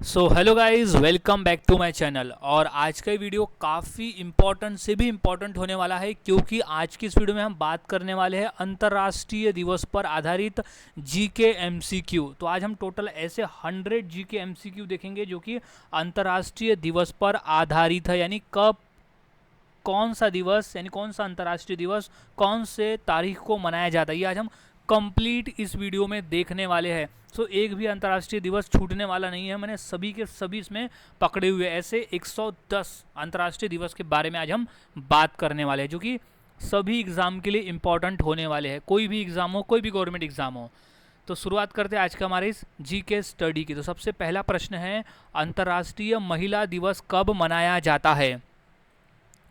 So hello guys, welcome back to my channel. और आज का वीडियो काफ़ी इम्पोर्टेंट से भी इम्पोर्टेंट होने वाला है, क्योंकि आज की इस वीडियो में हम बात करने वाले हैं अंतर्राष्ट्रीय दिवस पर आधारित जीके एमसीक्यू। तो आज हम टोटल ऐसे 100 जीके एमसीक्यू देखेंगे जो कि अंतर्राष्ट्रीय दिवस पर आधारित है, यानी कब कौन सा दिवस, यानी कौन सा अंतर्राष्ट्रीय दिवस कौन से तारीख को मनाया जाता है, ये आज हम कंप्लीट इस वीडियो में देखने वाले हैं। सो एक भी अंतर्राष्ट्रीय दिवस छूटने वाला नहीं है, मैंने सभी के सभी इसमें पकड़े हुए ऐसे 110 अंतर्राष्ट्रीय दिवस के बारे में आज हम बात करने वाले हैं, जो कि सभी एग्ज़ाम के लिए इम्पॉर्टेंट होने वाले हैं। कोई भी एग्ज़ाम हो, कोई भी गवर्नमेंट एग्ज़ाम हो। तो शुरुआत करते हैं आज का हमारे इस जी के स्टडी की। तो सबसे पहला प्रश्न है, अंतर्राष्ट्रीय महिला दिवस कब मनाया जाता है?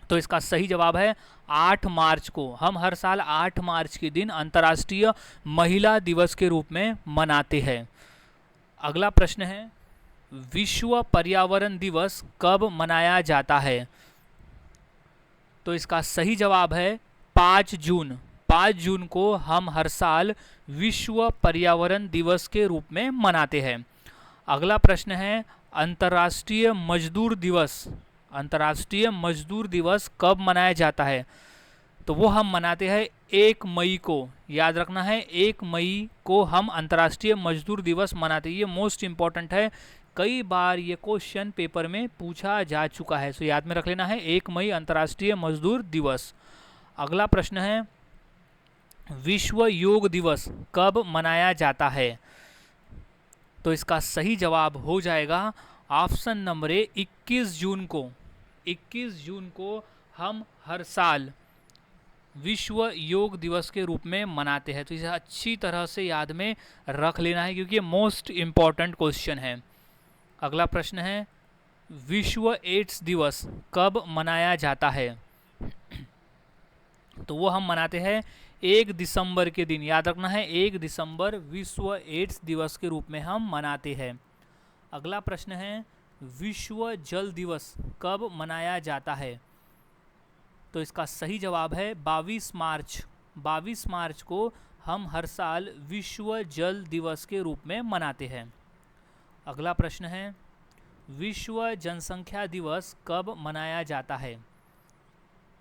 तो इसका सही जवाब है 8 मार्च को। हम हर साल 8 मार्च के दिन अंतर्राष्ट्रीय महिला दिवस के रूप में मनाते हैं। अगला प्रश्न है, विश्व पर्यावरण दिवस कब मनाया जाता है? तो इसका सही जवाब है 5 जून। 5 जून को हम हर साल विश्व पर्यावरण दिवस के रूप में मनाते हैं। अगला प्रश्न है, अंतर्राष्ट्रीय मजदूर दिवस अंतर्राष्ट्रीय मजदूर दिवस कब मनाया जाता है? तो वो हम मनाते हैं 1 मई को। याद रखना है, 1 मई को हम अंतर्राष्ट्रीय मजदूर दिवस मनाते हैं। ये मोस्ट इम्पॉर्टेंट है, कई बार ये क्वेश्चन पेपर में पूछा जा चुका है, सो याद में रख लेना है 1 मई अंतर्राष्ट्रीय मजदूर दिवस। अगला प्रश्न है, विश्व योग दिवस कब मनाया जाता है? तो इसका सही जवाब हो जाएगा ऑप्शन नंबर ए, 21 जून को। 21 जून को हम हर साल विश्व योग दिवस के रूप में मनाते हैं। तो इसे अच्छी तरह से याद में रख लेना है, क्योंकि ये मोस्ट इम्पॉर्टेंट क्वेश्चन है। अगला प्रश्न है, विश्व एड्स दिवस कब मनाया जाता है? तो वो हम मनाते हैं 1 दिसंबर के दिन। याद रखना है, 1 दिसंबर विश्व एड्स दिवस के रूप में हम मनाते हैं। अगला प्रश्न है, विश्व जल दिवस कब मनाया जाता है? तो इसका सही जवाब है 22 मार्च। 22 मार्च को हम हर साल विश्व जल दिवस के रूप में मनाते हैं। अगला प्रश्न है, विश्व जनसंख्या दिवस कब मनाया जाता है?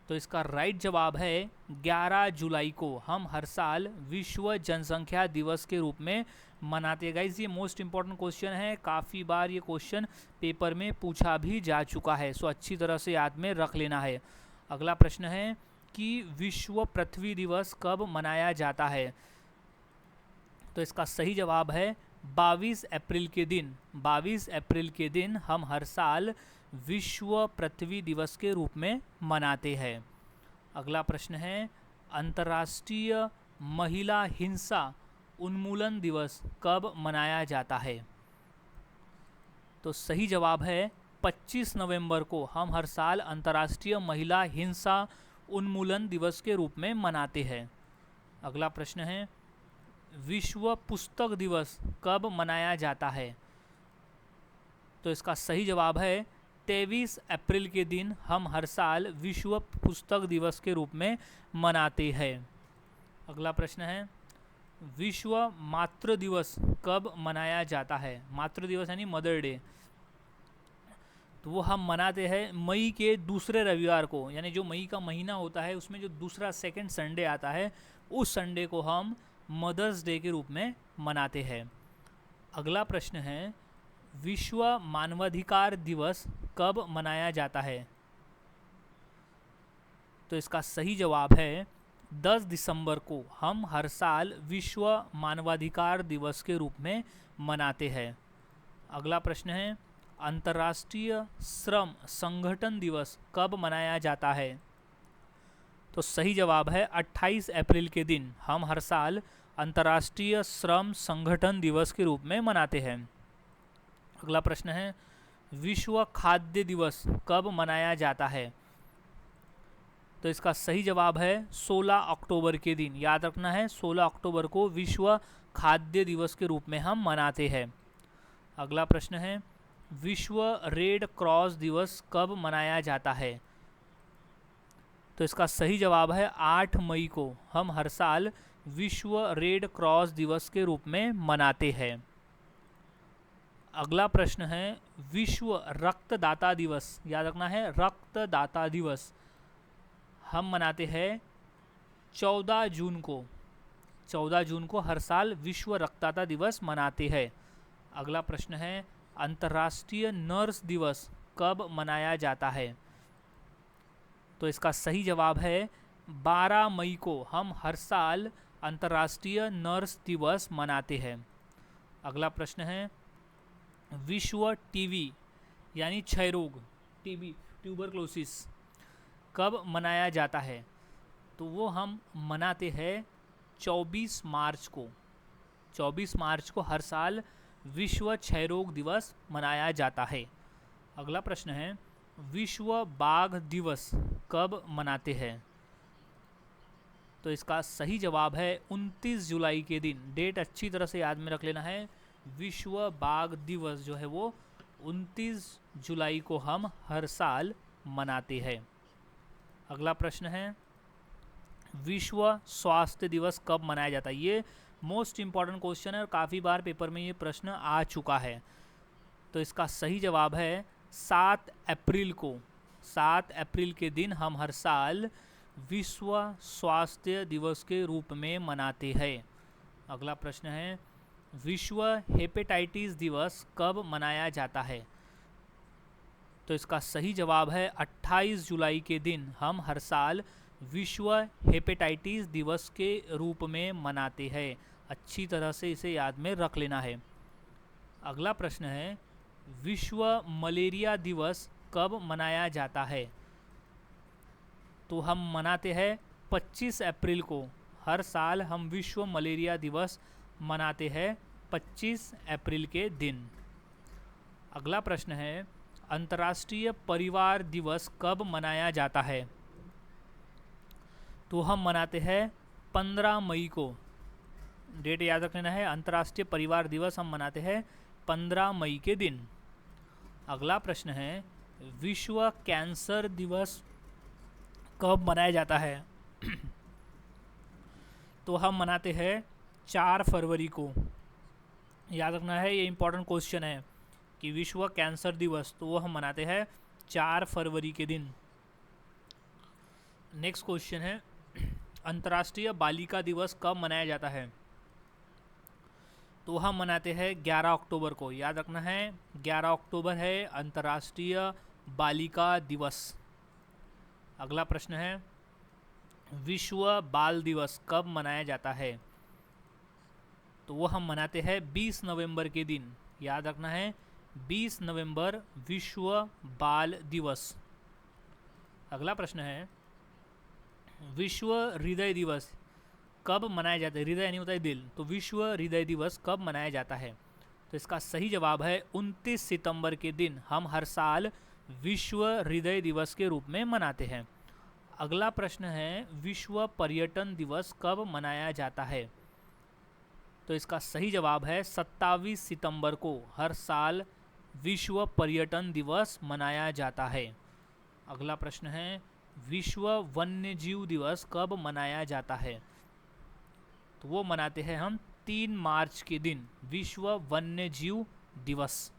तो इसका राइट जवाब है 11 जुलाई को। हम हर साल विश्व जनसंख्या दिवस के रूप में मनाते हैं। गाइस, ये मोस्ट इंपॉर्टेंट क्वेश्चन है, काफ़ी बार ये क्वेश्चन पेपर में पूछा भी जा चुका है, सो अच्छी तरह से याद में रख लेना है। अगला प्रश्न है कि विश्व पृथ्वी दिवस कब मनाया जाता है? तो इसका सही जवाब है 22 अप्रैल के दिन। 22 अप्रैल के दिन हम हर साल विश्व पृथ्वी दिवस के रूप में मनाते हैं। अगला प्रश्न है, अंतर्राष्ट्रीय महिला हिंसा उन्मूलन दिवस कब मनाया जाता है? तो सही जवाब है 25 नवंबर को। हम हर साल अंतर्राष्ट्रीय महिला हिंसा उन्मूलन दिवस के रूप में मनाते हैं। अगला प्रश्न है, विश्व पुस्तक दिवस कब मनाया जाता है? तो इसका सही जवाब है 23 अप्रैल के दिन हम हर साल विश्व पुस्तक दिवस के रूप में मनाते हैं। अगला प्रश्न है, विश्व मातृ दिवस कब मनाया जाता है? मातृ दिवस यानी मदर डे, तो वो हम मनाते हैं मई के दूसरे रविवार को। यानी जो मई का महीना होता है उसमें जो दूसरा सेकंड संडे आता है, उस संडे को हम मदर्स डे के रूप में मनाते हैं। अगला प्रश्न है, विश्व मानवाधिकार दिवस कब मनाया जाता है? तो इसका सही जवाब है 10 दिसंबर को। हम हर साल विश्व मानवाधिकार दिवस के रूप में मनाते हैं। अगला प्रश्न है, अंतर्राष्ट्रीय श्रम संगठन दिवस कब मनाया जाता है? तो सही जवाब है 28 अप्रैल के दिन हम हर साल अंतर्राष्ट्रीय श्रम संगठन दिवस के रूप में मनाते हैं। अगला प्रश्न है, विश्व खाद्य दिवस कब मनाया जाता है? तो इसका सही जवाब है 16 अक्टूबर के दिन। याद रखना है, 16 अक्टूबर को विश्व खाद्य दिवस के रूप में हम मनाते हैं। अगला प्रश्न है, विश्व रेड क्रॉस दिवस कब मनाया जाता है? तो इसका सही जवाब है 8 मई को। हम हर साल विश्व रेड क्रॉस दिवस के रूप में मनाते हैं। अगला प्रश्न है विश्व रक्तदाता दिवस, याद रखना है रक्तदाता दिवस हम मनाते हैं 14 जून को। 14 जून को हर साल विश्व रक्तदाता दिवस मनाते हैं। अगला प्रश्न है अंतर्राष्ट्रीय नर्स दिवस कब मनाया जाता है? तो इसका सही जवाब है 12 मई को हम हर साल अंतर्राष्ट्रीय नर्स दिवस मनाते हैं। अगला प्रश्न है विश्व टीबी यानी क्षय रोग, टीबी ट्यूबरक्लोसिस कब मनाया जाता है? तो वो हम मनाते हैं 24 मार्च को। 24 मार्च को हर साल विश्व क्षय रोग दिवस मनाया जाता है। अगला प्रश्न है विश्व बाघ दिवस कब मनाते हैं? तो इसका सही जवाब है 29 जुलाई के दिन। डेट अच्छी तरह से याद में रख लेना है। विश्व बाघ दिवस जो है वो 29 जुलाई को हम हर साल मनाते हैं। अगला प्रश्न है विश्व स्वास्थ्य दिवस कब मनाया जाता है? ये मोस्ट इम्पॉर्टेंट क्वेश्चन है और काफ़ी बार पेपर में ये प्रश्न आ चुका है। तो इसका सही जवाब है 7 अप्रैल को। 7 अप्रैल के दिन हम हर साल विश्व स्वास्थ्य दिवस के रूप में मनाते हैं। अगला प्रश्न है विश्व हेपेटाइटिस दिवस कब मनाया जाता है? तो इसका सही जवाब है 28 जुलाई के दिन हम हर साल विश्व हेपेटाइटिस दिवस के रूप में मनाते हैं। अच्छी तरह से इसे याद में रख लेना है। अगला प्रश्न है विश्व मलेरिया दिवस कब मनाया जाता है? तो हम मनाते हैं 25 अप्रैल को। हर साल हम विश्व मलेरिया दिवस मनाते हैं 25 अप्रैल के दिन। अगला प्रश्न है अंतर्राष्ट्रीय परिवार दिवस कब मनाया जाता है? तो हम मनाते हैं 15 मई को। डेट याद रख लेना है। अंतर्राष्ट्रीय परिवार दिवस हम मनाते हैं 15 मई के दिन। अगला प्रश्न है विश्व कैंसर दिवस कब मनाया जाता है? तो हम मनाते हैं 4 फरवरी को। याद रखना है, ये इम्पोर्टेंट क्वेश्चन है कि विश्व कैंसर दिवस तो वो हम मनाते हैं 4 फरवरी के दिन। नेक्स्ट क्वेश्चन है अंतर्राष्ट्रीय बालिका दिवस कब मनाया जाता है? तो हम मनाते हैं 11 अक्टूबर को। याद रखना है 11 अक्टूबर है अंतर्राष्ट्रीय बालिका दिवस। अगला प्रश्न है विश्व बाल दिवस कब मनाया जाता है? तो वो हम मनाते हैं 20 नवंबर के दिन। याद रखना है 20 नवंबर विश्व बाल दिवस। अगला प्रश्न है विश्व हृदय दिवस कब मनाया जाता है? हृदय नहीं होता है दिल, तो विश्व हृदय दिवस कब मनाया जाता है? तो इसका सही जवाब है 29 सितंबर के दिन हम हर साल विश्व हृदय दिवस के रूप में मनाते हैं। अगला प्रश्न है विश्व पर्यटन दिवस कब मनाया जाता है? तो इसका सही जवाब है 27 सितंबर को हर साल विश्व पर्यटन दिवस मनाया जाता है। अगला प्रश्न है विश्व वन्य जीव दिवस कब मनाया जाता है? तो वो मनाते हैं हम 3 मार्च के दिन, विश्व वन्य जीव दिवस।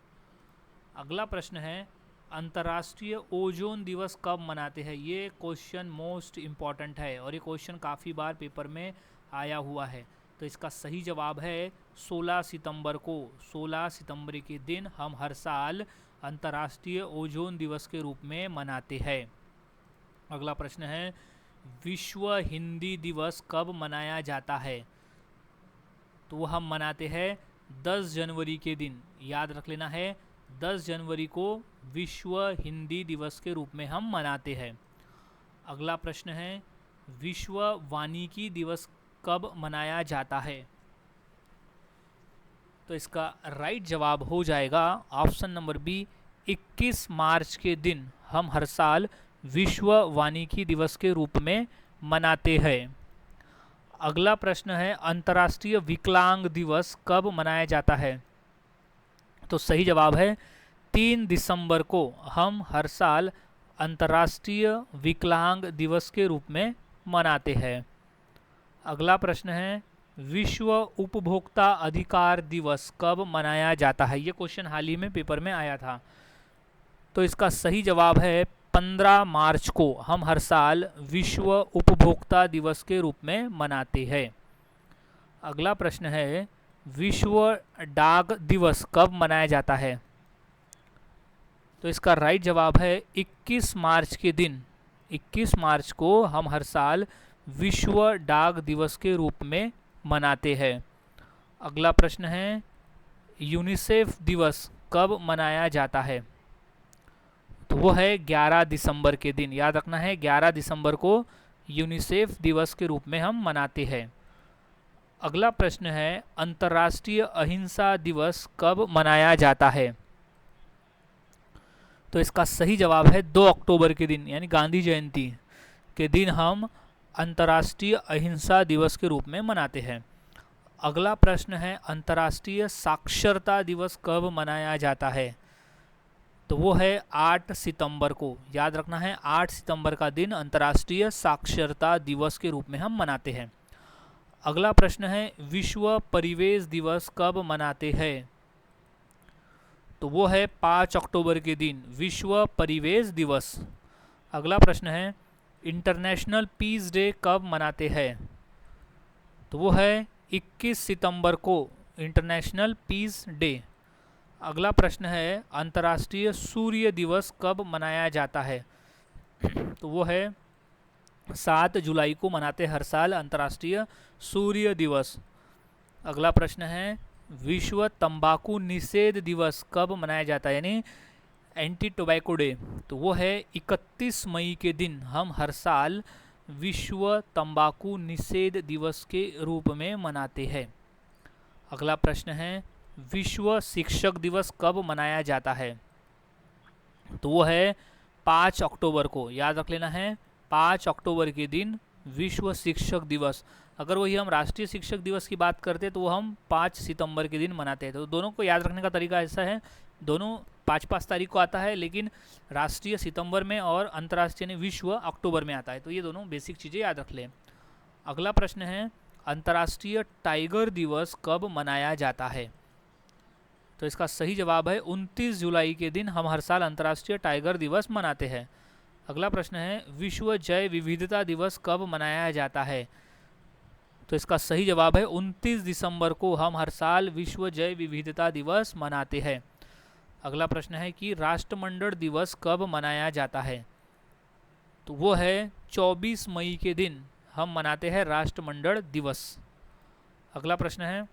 अगला प्रश्न है अंतर्राष्ट्रीय ओजोन दिवस कब मनाते हैं? ये क्वेश्चन मोस्ट इम्पॉर्टेंट है और ये क्वेश्चन काफ़ी बार पेपर में आया हुआ है। तो इसका सही जवाब है 16 सितंबर को। 16 सितंबर के दिन हम हर साल अंतर्राष्ट्रीय ओजोन दिवस के रूप में मनाते हैं। अगला प्रश्न है विश्व हिंदी दिवस कब मनाया जाता है? तो वो हम मनाते हैं 10 जनवरी के दिन। याद रख लेना है 10 जनवरी को विश्व हिंदी दिवस के रूप में हम मनाते हैं। अगला प्रश्न है विश्व वानिकी दिवस कब मनाया जाता है? तो इसका राइट जवाब हो जाएगा ऑप्शन नंबर बी, 21 मार्च के दिन हम हर साल विश्व वानिकी दिवस के रूप में मनाते हैं। अगला प्रश्न है अंतर्राष्ट्रीय विकलांग दिवस कब मनाया जाता है? तो सही जवाब है 3 दिसंबर को हम हर साल अंतर्राष्ट्रीय विकलांग दिवस के रूप में मनाते हैं। अगला प्रश्न है विश्व उपभोक्ता अधिकार दिवस कब मनाया जाता है? ये क्वेश्चन हाल ही में पेपर में आया था। तो इसका सही जवाब है 15 मार्च को हम हर साल विश्व उपभोक्ता दिवस के रूप में मनाते हैं। अगला प्रश्न है, विश्व डाक दिवस कब मनाया जाता है? तो इसका राइट जवाब है 21 मार्च के दिन। 21 मार्च को हम हर साल विश्व डाक दिवस के रूप में मनाते हैं। अगला प्रश्न है, यूनिसेफ दिवस कब मनाया जाता है? तो वो है 11 दिसंबर के दिन। याद रखना है, 11 दिसंबर को यूनिसेफ दिवस के रूप में हम मनाते हैं। अगला प्रश्न है, अंतर्राष्ट्रीय अहिंसा दिवस कब मनाया जाता है? तो इसका सही जवाब है 2 अक्टूबर के दिन, यानी गांधी जयंती के दिन हम अंतर्राष्ट्रीय अहिंसा दिवस के रूप में मनाते हैं। अगला प्रश्न है, अंतर्राष्ट्रीय साक्षरता दिवस कब मनाया जाता है? तो वो है 8 सितंबर को। याद रखना है, 8 सितंबर का दिन अंतर्राष्ट्रीय साक्षरता दिवस के रूप में हम मनाते हैं। अगला प्रश्न है, विश्व परिवेश दिवस कब मनाते हैं? तो वो है 5 अक्टूबर के दिन, विश्व परिवेश दिवस। अगला प्रश्न है, इंटरनेशनल पीस डे कब मनाते हैं? तो वो है 21 सितंबर को, इंटरनेशनल पीस डे। अगला प्रश्न है, अंतर्राष्ट्रीय सूर्य दिवस कब मनाया जाता है? तो वो है 7 जुलाई को मनाते हैं हर साल अंतर्राष्ट्रीय सूर्य दिवस। अगला प्रश्न है, विश्व तंबाकू निषेध दिवस कब मनाया जाता है, यानी एंटी टोबैको डे? तो वो है 31 मई के दिन हम हर साल विश्व तंबाकू निषेध दिवस के रूप में मनाते हैं। अगला प्रश्न है, विश्व शिक्षक दिवस कब मनाया जाता है? तो वो है 5 अक्टूबर को। याद रख लेना है, 5 अक्टूबर के दिन विश्व शिक्षक दिवस। अगर वही हम राष्ट्रीय शिक्षक दिवस की बात करते हैं तो वो हम 5 सितंबर के दिन मनाते हैं। तो दोनों को याद रखने का तरीका ऐसा है, दोनों 5-5 तारीख को आता है, लेकिन राष्ट्रीय सितंबर में और अंतर्राष्ट्रीय विश्व अक्टूबर में आता है। तो ये दोनों बेसिक चीज़ें याद रख लें। अगला प्रश्न है, अंतर्राष्ट्रीय टाइगर दिवस कब मनाया जाता है? तो इसका सही जवाब है 29 जुलाई के दिन हम हर साल अंतर्राष्ट्रीय टाइगर दिवस मनाते हैं। अगला प्रश्न है, विश्व जैव विविधता दिवस कब मनाया जाता है? तो इसका सही जवाब है 29 दिसंबर को हम हर साल विश्व जैव विविधता दिवस मनाते हैं। अगला प्रश्न है कि राष्ट्रमंडल दिवस कब मनाया जाता है? तो वो है 24 मई के दिन हम मनाते हैं राष्ट्रमंडल दिवस। अगला प्रश्न है,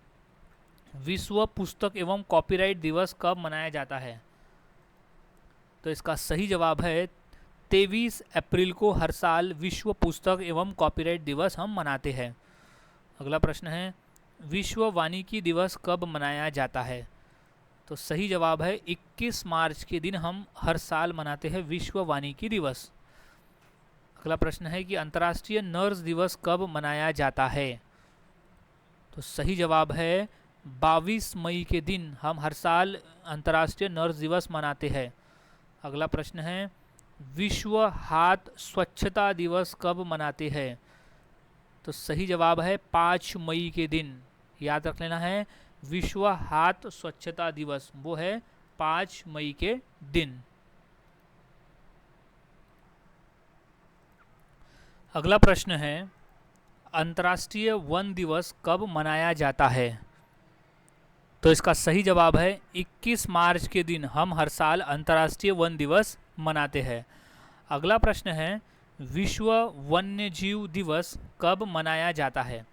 विश्व पुस्तक एवं कॉपीराइट दिवस कब मनाया जाता है? तो इसका सही जवाब है 23 अप्रैल को हर साल विश्व पुस्तक एवं कॉपीराइट दिवस हम मनाते हैं। अगला प्रश्न है, विश्व वानिकी दिवस कब मनाया जाता है? तो सही जवाब है 21 मार्च के दिन हम हर साल मनाते हैं विश्व वानिकी दिवस। अगला प्रश्न है कि अंतर्राष्ट्रीय नर्स दिवस कब मनाया जाता है? तो सही जवाब है 22 मई के दिन हम हर साल अंतर्राष्ट्रीय नर्स दिवस मनाते हैं। अगला प्रश्न है, विश्व हाथ स्वच्छता दिवस कब मनाते हैं? तो सही जवाब है 5 मई के दिन। याद रख लेना है, विश्व हाथ स्वच्छता दिवस वो है 5 मई के दिन। अगला प्रश्न है, अंतर्राष्ट्रीय वन दिवस कब मनाया जाता है? तो इसका सही जवाब है 21 मार्च के दिन हम हर साल अंतर्राष्ट्रीय वन दिवस मनाते हैं। अगला प्रश्न है, विश्व वन्यजीव दिवस कब मनाया जाता है?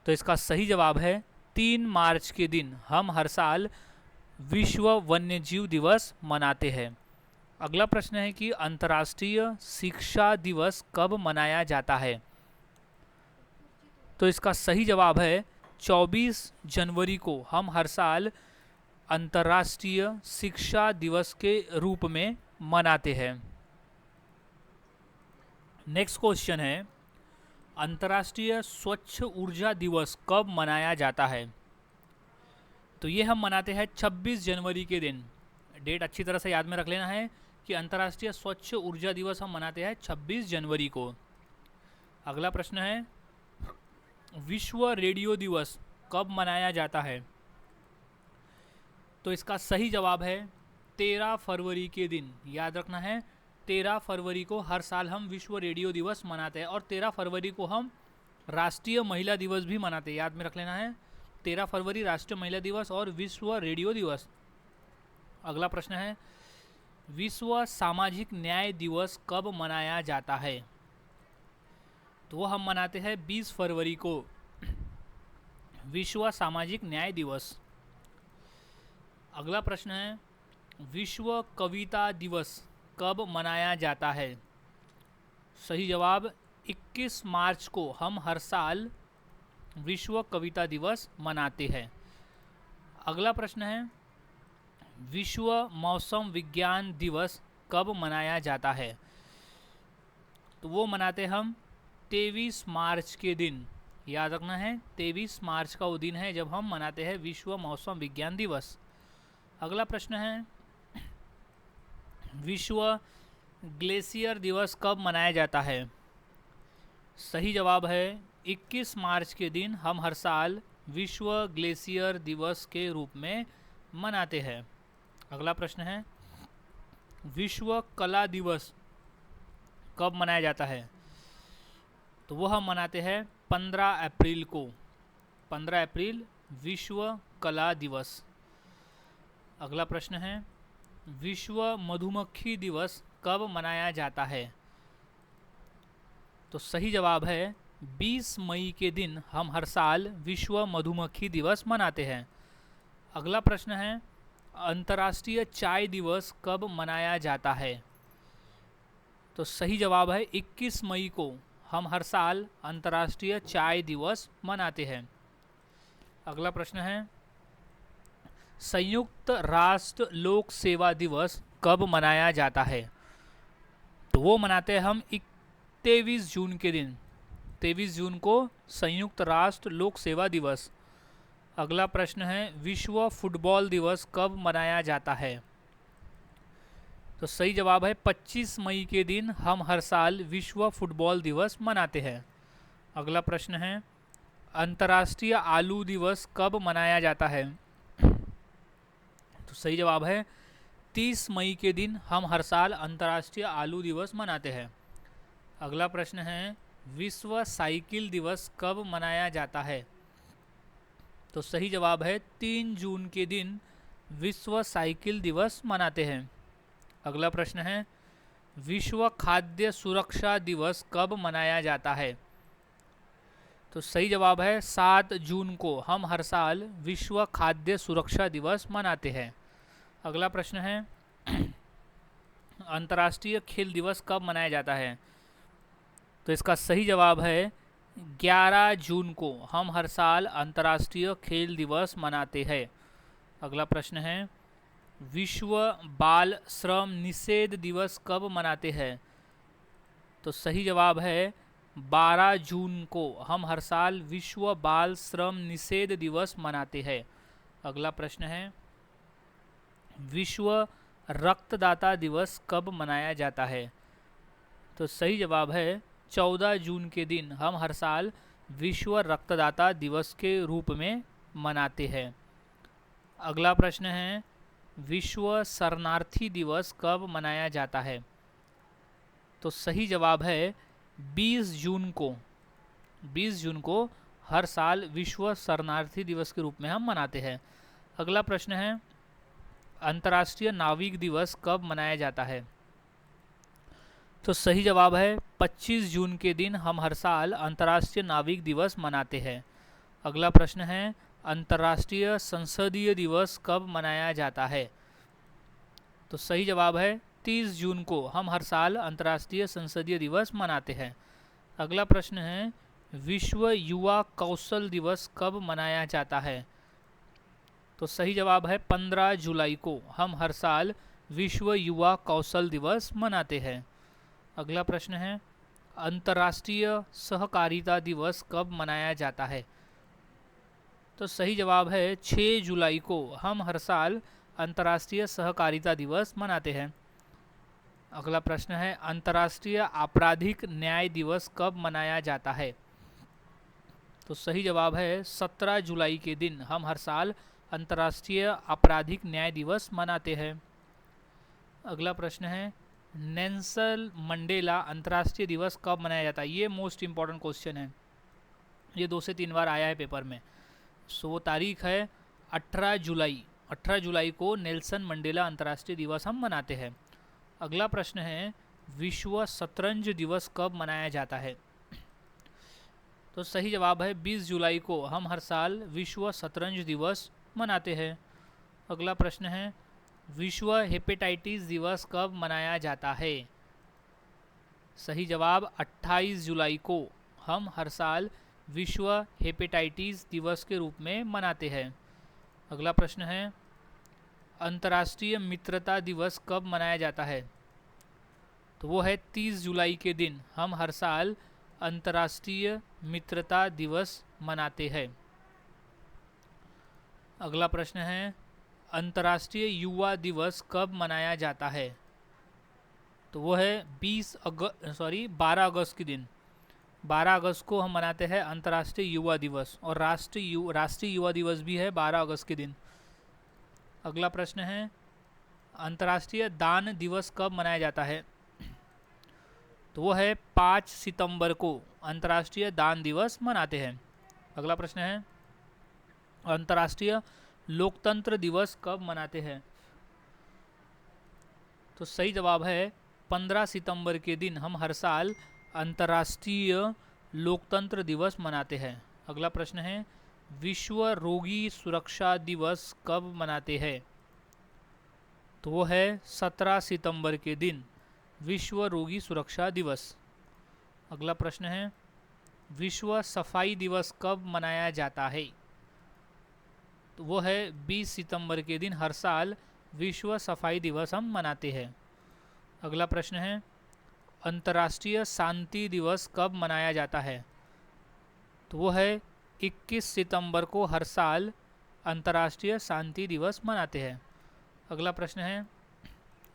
तो इसका सही जवाब है 3 मार्च के दिन हम हर साल विश्व वन्यजीव दिवस मनाते हैं। अगला प्रश्न है कि अंतर्राष्ट्रीय शिक्षा दिवस कब मनाया जाता है? तो इसका सही जवाब है 24 जनवरी को हम हर साल अंतर्राष्ट्रीय शिक्षा दिवस के रूप में मनाते हैं। नेक्स्ट क्वेश्चन है, अंतर्राष्ट्रीय स्वच्छ ऊर्जा दिवस कब मनाया जाता है? तो ये हम मनाते हैं 26 जनवरी के दिन। डेट अच्छी तरह से याद में रख लेना है कि अंतर्राष्ट्रीय स्वच्छ ऊर्जा दिवस हम मनाते हैं 26 जनवरी को। अगला प्रश्न है, विश्व रेडियो दिवस कब मनाया जाता है? तो इसका सही जवाब है 13 फरवरी के दिन। याद रखना है, 13 फरवरी को हर साल हम विश्व रेडियो दिवस मनाते हैं और 13 फरवरी को हम राष्ट्रीय महिला दिवस भी मनाते हैं। याद में रख लेना है, 13 फरवरी राष्ट्रीय महिला दिवस और विश्व रेडियो दिवस। अगला प्रश्न है, विश्व सामाजिक न्याय दिवस कब मनाया जाता है? तो वो हम मनाते हैं 20 फरवरी को, विश्व सामाजिक न्याय दिवस। अगला प्रश्न है, विश्व कविता दिवस कब मनाया जाता है? सही जवाब 21 मार्च को हम हर साल विश्व कविता दिवस मनाते हैं। अगला प्रश्न है, विश्व मौसम विज्ञान दिवस कब मनाया जाता है? तो वो मनाते हम 23 मार्च के दिन। याद रखना है, 23 मार्च का वो दिन है जब हम मनाते हैं विश्व मौसम विज्ञान दिवस। अगला प्रश्न है, विश्व ग्लेशियर दिवस कब मनाया जाता है? सही जवाब है 21 मार्च के दिन हम हर साल विश्व ग्लेशियर दिवस के रूप में मनाते हैं। अगला प्रश्न है, विश्व कला दिवस कब मनाया जाता है? तो वो हम मनाते हैं 15 अप्रैल को। 15 अप्रैल विश्व कला दिवस। अगला प्रश्न है, विश्व मधुमक्खी दिवस कब मनाया जाता है? तो सही जवाब है 20 मई के दिन हम हर साल विश्व मधुमक्खी दिवस मनाते हैं। अगला प्रश्न है, अंतर्राष्ट्रीय चाय दिवस कब मनाया जाता है? तो सही जवाब है 21 मई को हम हर साल अंतर्राष्ट्रीय चाय दिवस मनाते हैं। अगला प्रश्न है, संयुक्त राष्ट्र लोक सेवा दिवस कब मनाया जाता है? तो वो मनाते हैं हम 23 जून के दिन। 23 जून को संयुक्त राष्ट्र लोक सेवा दिवस। अगला प्रश्न है, विश्व फुटबॉल दिवस कब मनाया जाता है? तो सही जवाब है 25 मई के दिन हम हर साल विश्व फुटबॉल दिवस मनाते हैं। अगला प्रश्न है, अंतर्राष्ट्रीय आलू दिवस कब मनाया जाता है? तो सही जवाब है 30 मई के दिन हम हर साल अंतर्राष्ट्रीय आलू दिवस मनाते हैं। अगला प्रश्न है, विश्व साइकिल दिवस कब मनाया जाता है? तो सही जवाब है 3 जून के दिन विश्व साइकिल दिवस मनाते हैं। अगला प्रश्न है, विश्व खाद्य सुरक्षा दिवस कब मनाया जाता है? तो सही जवाब है 7 जून को हम हर साल विश्व खाद्य सुरक्षा दिवस मनाते हैं। अगला प्रश्न है, अंतर्राष्ट्रीय खेल दिवस कब मनाया जाता है? तो इसका सही जवाब है 11 जून को हम हर साल अंतर्राष्ट्रीय खेल दिवस मनाते हैं। अगला प्रश्न है, विश्व बाल श्रम निषेध दिवस कब मनाते हैं? तो सही जवाब है 12 जून को हम हर साल विश्व बाल श्रम निषेध दिवस मनाते हैं। अगला प्रश्न है, विश्व रक्तदाता दिवस कब मनाया जाता है? तो सही जवाब है 14 जून के दिन हम हर साल विश्व रक्तदाता दिवस के रूप में मनाते हैं। अगला प्रश्न है, विश्व शरणार्थी दिवस कब मनाया जाता है? तो सही जवाब है 20 जून को। 20 जून को हर साल विश्व शरणार्थी दिवस के रूप में हम मनाते हैं। अगला प्रश्न है, अंतर्राष्ट्रीय नाविक दिवस कब मनाया जाता है? तो सही जवाब है 25 जून के दिन हम हर साल अंतर्राष्ट्रीय नाविक दिवस मनाते हैं। अगला प्रश्न है, अंतर्राष्ट्रीय संसदीय दिवस कब मनाया जाता है? तो सही जवाब है 30 जून को हम हर साल अंतर्राष्ट्रीय संसदीय दिवस मनाते हैं। अगला प्रश्न है, विश्व युवा कौशल दिवस कब मनाया जाता है? तो सही जवाब है 15 जुलाई को हम हर साल विश्व युवा कौशल दिवस मनाते हैं। अगला प्रश्न है, अंतर्राष्ट्रीय सहकारिता दिवस कब मनाया जाता है? तो सही जवाब है 6 जुलाई को हम हर साल अंतर्राष्ट्रीय सहकारिता दिवस मनाते हैं। अगला प्रश्न है, अंतर्राष्ट्रीय आपराधिक न्याय दिवस कब मनाया जाता है? तो सही जवाब है 17 जुलाई के दिन हम हर साल अंतर्राष्ट्रीय आपराधिक न्याय दिवस मनाते हैं। अगला प्रश्न है नेल्सन मंडेला अंतर्राष्ट्रीय दिवस कब मनाया जाता है। ये मोस्ट इम्पॉर्टेंट क्वेश्चन है, ये 2 से 3 बार आया है पेपर में। सो वो तारीख है 18 जुलाई। 18 जुलाई को नेल्सन मंडेला अंतर्राष्ट्रीय दिवस हम मनाते हैं। अगला प्रश्न है विश्व शतरंज दिवस कब मनाया जाता है। तो सही जवाब है 20 जुलाई को हम हर साल विश्व शतरंज दिवस मनाते हैं। अगला प्रश्न है विश्व हेपेटाइटिस दिवस कब मनाया जाता है। सही जवाब 28 जुलाई को हम हर साल विश्व हेपेटाइटिस दिवस के रूप में मनाते हैं। अगला प्रश्न है अंतर्राष्ट्रीय मित्रता दिवस कब मनाया जाता है। तो वो है 30 जुलाई के दिन हम हर साल अंतर्राष्ट्रीय मित्रता दिवस मनाते हैं। अगला प्रश्न है अंतर्राष्ट्रीय युवा दिवस कब मनाया जाता है। तो वो है 12 अगस्त के दिन। 12 अगस्त को हम मनाते हैं अंतर्राष्ट्रीय युवा दिवस, और राष्ट्रीय युवा दिवस भी है 12 अगस्त के दिन। अगला प्रश्न है अंतर्राष्ट्रीय दान दिवस कब मनाया जाता है। तो वो है 5 सितंबर को अंतर्राष्ट्रीय दान दिवस मनाते हैं। अगला प्रश्न है अंतर्राष्ट्रीय लोकतंत्र दिवस कब मनाते हैं। तो सही जवाब है 15 सितंबर के दिन हम हर साल अंतर्राष्ट्रीय लोकतंत्र दिवस मनाते हैं। अगला प्रश्न है विश्व रोगी सुरक्षा दिवस कब मनाते हैं। तो वो है 17 सितंबर के दिन विश्व रोगी सुरक्षा दिवस। अगला प्रश्न है विश्व सफाई दिवस कब मनाया जाता है। तो वो है 20 सितंबर के दिन हर साल विश्व सफाई दिवस हम मनाते हैं। अगला प्रश्न है अंतर्राष्ट्रीय शांति दिवस कब मनाया जाता है। तो वो है 21 सितंबर को हर साल अंतर्राष्ट्रीय शांति दिवस मनाते हैं। अगला प्रश्न है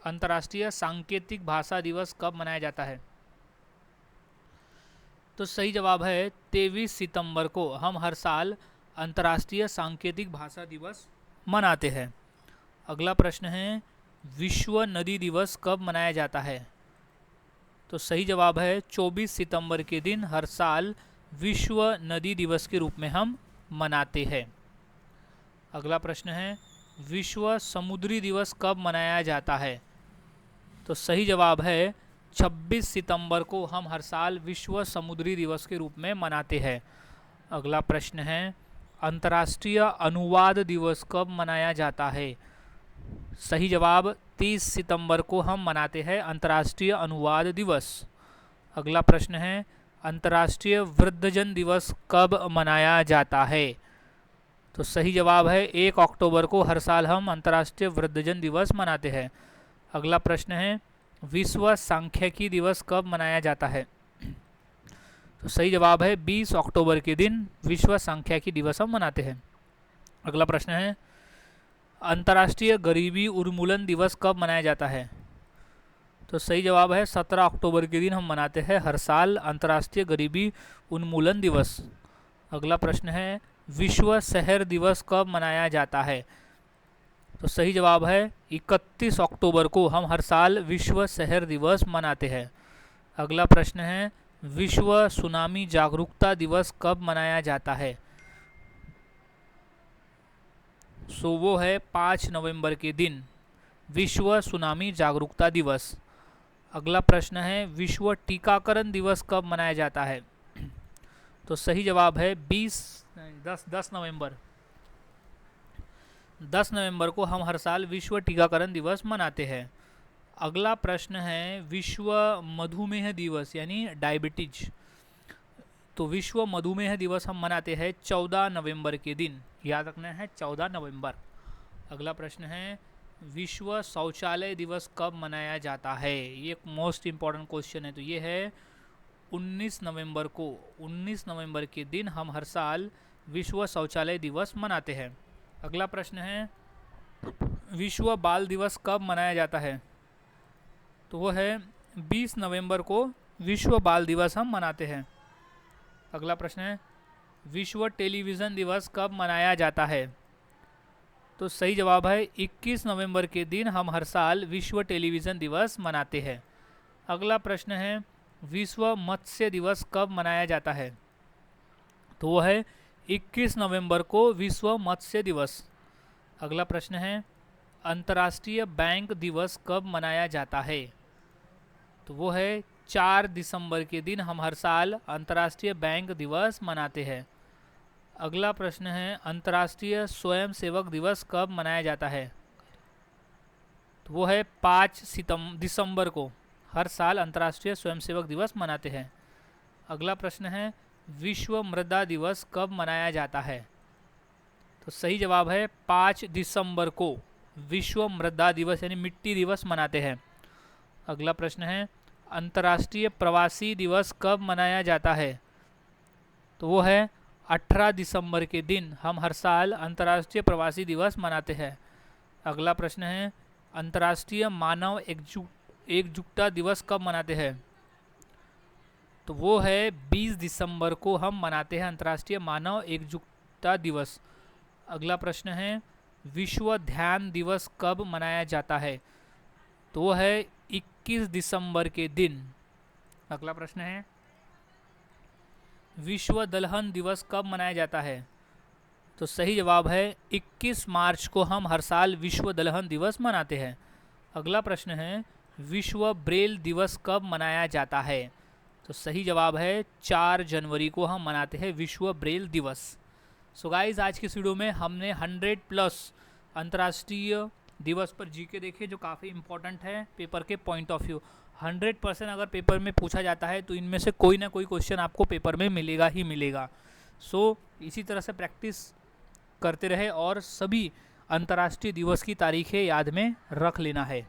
अंतर्राष्ट्रीय सांकेतिक भाषा दिवस कब मनाया जाता है। तो सही जवाब है 23 सितंबर को हम हर साल अंतर्राष्ट्रीय सांकेतिक भाषा दिवस मनाते हैं। अगला प्रश्न है विश्व नदी दिवस कब मनाया जाता है। तो सही जवाब है 24 सितंबर के दिन हर साल विश्व नदी दिवस के रूप में हम मनाते हैं। अगला प्रश्न है विश्व समुद्री दिवस कब मनाया जाता है। तो सही जवाब है 26 सितंबर को हम हर साल विश्व समुद्री दिवस के रूप में मनाते हैं। अगला प्रश्न है अंतर्राष्ट्रीय अनुवाद दिवस कब मनाया जाता है। सही जवाब 30 सितंबर को हम मनाते हैं अंतर्राष्ट्रीय अनुवाद दिवस। अगला प्रश्न है अंतर्राष्ट्रीय वृद्धजन दिवस कब मनाया जाता है। तो सही जवाब है 1 अक्टूबर को हर साल हम अंतर्राष्ट्रीय वृद्धजन दिवस मनाते हैं। अगला प्रश्न है विश्व सांख्यिकी दिवस कब मनाया जाता है। तो सही जवाब है 20 अक्टूबर के दिन विश्व सांख्यिकी दिवस हम मनाते हैं। अगला प्रश्न है अंतर्राष्ट्रीय गरीबी उन्मूलन दिवस कब मनाया जाता है। तो सही जवाब है 17 अक्टूबर के दिन हम मनाते हैं हर साल अंतर्राष्ट्रीय गरीबी उन्मूलन दिवस। अगला प्रश्न है विश्व शहर दिवस कब मनाया जाता है। तो सही जवाब है 31 अक्टूबर को हम हर साल विश्व शहर दिवस मनाते हैं। अगला प्रश्न है विश्व सुनामी जागरूकता दिवस कब मनाया जाता है। सो वो है 5 नवंबर के दिन विश्व सुनामी जागरूकता दिवस। अगला प्रश्न है विश्व टीकाकरण दिवस कब मनाया जाता है। तो सही जवाब है 10 नवंबर। 10 नवंबर को हम हर साल विश्व टीकाकरण दिवस मनाते हैं। अगला प्रश्न है विश्व मधुमेह दिवस यानी डायबिटीज। तो विश्व मधुमेह दिवस हम मनाते हैं 14 नवंबर के दिन, याद रखना है 14 नवंबर। अगला प्रश्न है विश्व शौचालय दिवस कब मनाया जाता है। ये एक मोस्ट इम्पॉर्टेंट क्वेश्चन है। तो ये है 19 नवंबर को। 19 नवंबर के दिन हम हर साल विश्व शौचालय दिवस मनाते हैं। अगला प्रश्न है विश्व बाल दिवस कब मनाया जाता है। तो वो है 20 नवंबर को विश्व बाल दिवस हम मनाते हैं। अगला प्रश्न है विश्व टेलीविज़न दिवस कब मनाया जाता है? तो सही जवाब है 21 नवंबर के दिन हम हर साल विश्व टेलीविज़न दिवस मनाते हैं। अगला प्रश्न है, विश्व मत्स्य दिवस कब मनाया जाता है? तो वो है 21 नवंबर को विश्व मत्स्य दिवस। अगला प्रश्न है, अंतर्राष्ट्रीय बैंक दिवस कब मनाया जाता है? तो वो है 4 दिसंबर के दिन हम हर साल अंतर्राष्ट्रीय बैंक दिवस मनाते हैं। अगला प्रश्न है, अंतर्राष्ट्रीय स्वयंसेवक दिवस कब मनाया जाता है? तो वो है 5 दिसंबर को हर साल अंतर्राष्ट्रीय स्वयंसेवक दिवस मनाते हैं। अगला प्रश्न है, विश्व मृदा दिवस कब मनाया जाता है? तो सही जवाब है 5 दिसंबर को विश्व मृदा दिवस यानी मिट्टी दिवस मनाते हैं। अगला प्रश्न है, अंतर्राष्ट्रीय प्रवासी दिवस कब मनाया जाता है? तो वो है 18 दिसंबर के दिन हम हर साल अंतर्राष्ट्रीय प्रवासी दिवस मनाते हैं। अगला प्रश्न है, अंतर्राष्ट्रीय मानव एकजुटता दिवस कब मनाते हैं? तो वो है 20 दिसंबर को हम मनाते हैं अंतर्राष्ट्रीय मानव एकजुटता दिवस। अगला प्रश्न है, विश्व ध्यान दिवस कब मनाया जाता है? तो वो है 21 दिसंबर के दिन। अगला प्रश्न है, विश्व दलहन दिवस कब मनाया जाता है? तो सही जवाब है 21 मार्च को हम हर साल विश्व दलहन दिवस मनाते हैं। अगला प्रश्न है, विश्व ब्रेल दिवस कब मनाया जाता है? तो सही जवाब है 4 जनवरी को हम मनाते हैं विश्व ब्रेल दिवस। सो गाइज, आज की इस वीडियो में हमने 100+ अंतर्राष्ट्रीय दिवस पर जीके देखे जो काफ़ी इंपॉर्टेंट है पेपर के पॉइंट ऑफ व्यू। 100% अगर पेपर में पूछा जाता है तो इनमें से कोई ना कोई क्वेश्चन आपको पेपर में मिलेगा ही मिलेगा। सो इसी तरह से प्रैक्टिस करते रहे और सभी अंतर्राष्ट्रीय दिवस की तारीखें याद में रख लेना है।